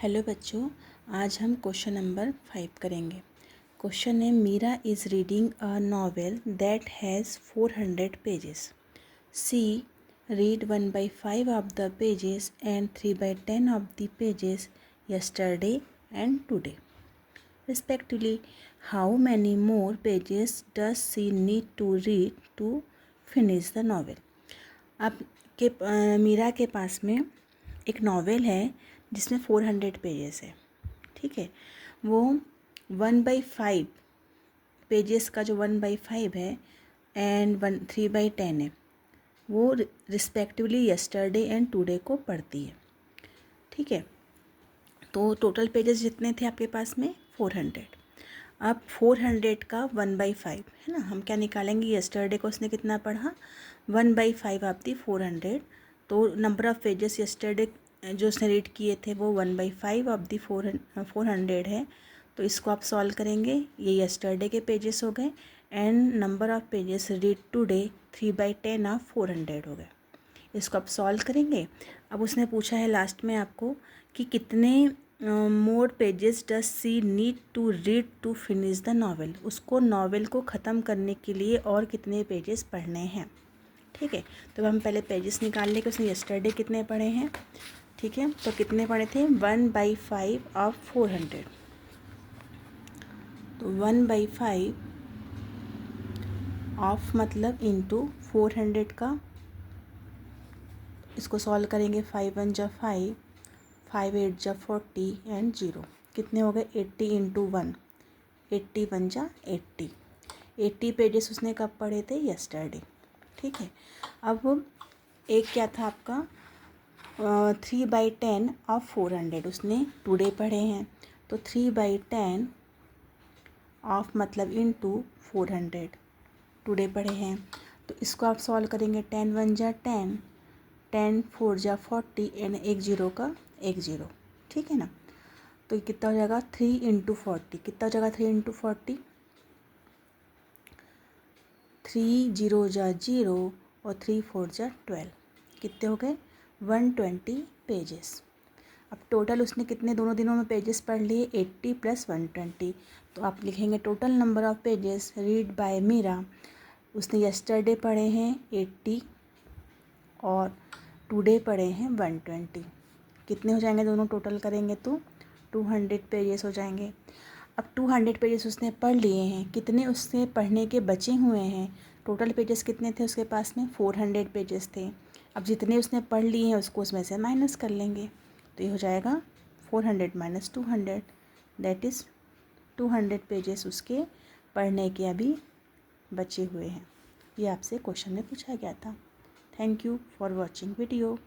Hello बच्चों, आज हम क्वेश्चन नंबर 5 करेंगे। क्वेश्चन है Meera is reading a novel that has 400 pages. She read 1/5 of the pages and 3/10 of the pages yesterday and today respectively. How many more pages does she need to read to finish the novel? अब मीरा के पास में एक novel है जिसमें 400 pages है। ठीक है, वो 1/5 पेजेस का जो 1/5 है एंड 3/10 है, वो रिस्पेक्टिवली यस्टरडे एंड टुडे को पढ़ती है। ठीक है, तो टोटल पेजेस जितने थे आपके पास में 400। अब 400 का 1/5 है ना, हम क्या निकालेंगे, यस्टरडे को उसने कितना पढ़ा 1/5 ऑफ दी 400। तो नंबर ऑफ़ पेजेस यस्टरडे जो उसने रीड किए थे वो 1/5 ऑफ दी 400 है। तो इसको आप सॉल्व करेंगे, ये यस्टरडे के पेजेस हो गए and number of pages read today 3/10 of 400 हो गए। इसको आप सॉल्व करेंगे। अब उसने पूछा है लास्ट में आपको कि कितने more pages does she need to read to finish the novel. उसको नॉवेल को ख़त्म करने के लिए और कितने पेजेस पढ़ने हैं। ठीक है, तो हम पहले पेजेस निकाल लें कि उसने यस्टरडे कितने पढ़े हैं। ठीक है, तो कितने पढ़े थे 1/5 ऑफ 400। तो 1/5 ऑफ मतलब इंटू 400 का, इसको सॉल्व करेंगे 5 1 जा 5, 5 8 जा 40 एंड 0 कितने हो गए 80 इंटू 1, 80 1 जा 80। 80 पेजेस उसने कब पढ़े थे, यस्टरडे। ठीक है, अब एक क्या था आपका 3/10 ऑफ 400 उसने टुडे पढ़े हैं। तो 3/10 ऑफ मतलब इंटू 400 टुडे पढ़े हैं। तो इसको आप सॉल्व करेंगे 10 1 जा 10, 10 4 जा 40 एंड एक जीरो का एक जीरो। ठीक है ना, तो कितना हो जाएगा 3 इंटू 40, कितना हो जाएगा 3 इंटू 40, 3 0 जा 0 और 3 4 जा 12, कितने हो गए 120 पेजेस। अब टोटल उसने कितने दोनों दिनों में पेजेस पढ़ लिए 80 + 120। तो आप लिखेंगे total number of pages read by Meera. उसने यस्टरडे पढ़े हैं 80 और टुडे पढ़े हैं 120। कितने हो जाएंगे दोनों टोटल करेंगे तो 200 पेजेस हो जाएंगे। अब 200 पेजेस उसने पढ़ लिए हैं, कितने उससे पढ़ने के बचे हुए हैं। टोटल पेजेस कितने थे उसके पास में 400 पेजेस थे। अब जितने उसने पढ़ लिए हैं उसको उसमें से माइनस कर लेंगे। तो ये हो जाएगा 400 - 200, दैट इज़ 200 पेजेस उसके पढ़ने के अभी बचे हुए हैं। ये आपसे क्वेश्चन में पूछा गया था। Thank you for watching video.